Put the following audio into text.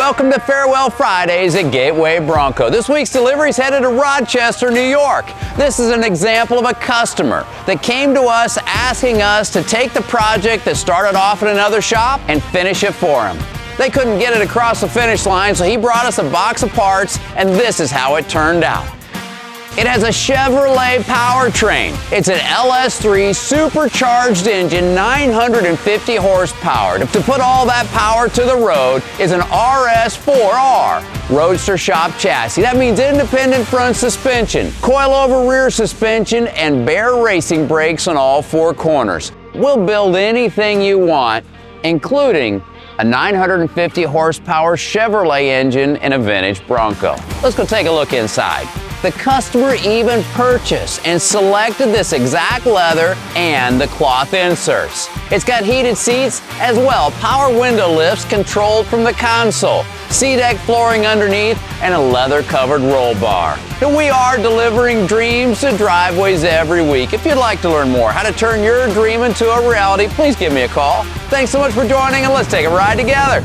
Welcome to Farewell Fridays at Gateway Bronco. This week's delivery is headed to Rochester, New York. This is an example of a customer that came to us asking us to take the project that started off at another shop and finish it for him. They couldn't get it across the finish line, so he brought us a box of parts, and this is how it turned out. It has a Chevrolet powertrain. It's an LS3 supercharged engine, 950 horsepower. To put all that power to the road is an RS4R, Roadster Shop chassis. That means independent front suspension, coil-over rear suspension, and bare racing brakes on all four corners. We'll build anything you want, including a 950 horsepower Chevrolet engine in a vintage Bronco. Let's go take a look inside. The customer even purchased and selected this exact leather and the cloth inserts. It's got heated seats as well, power window lifts controlled from the console, C-deck flooring underneath, and a leather-covered roll bar. And we are delivering dreams to driveways every week. If you'd like to learn more how to turn your dream into a reality, please give me a call. Thanks so much for joining, and let's take a ride together.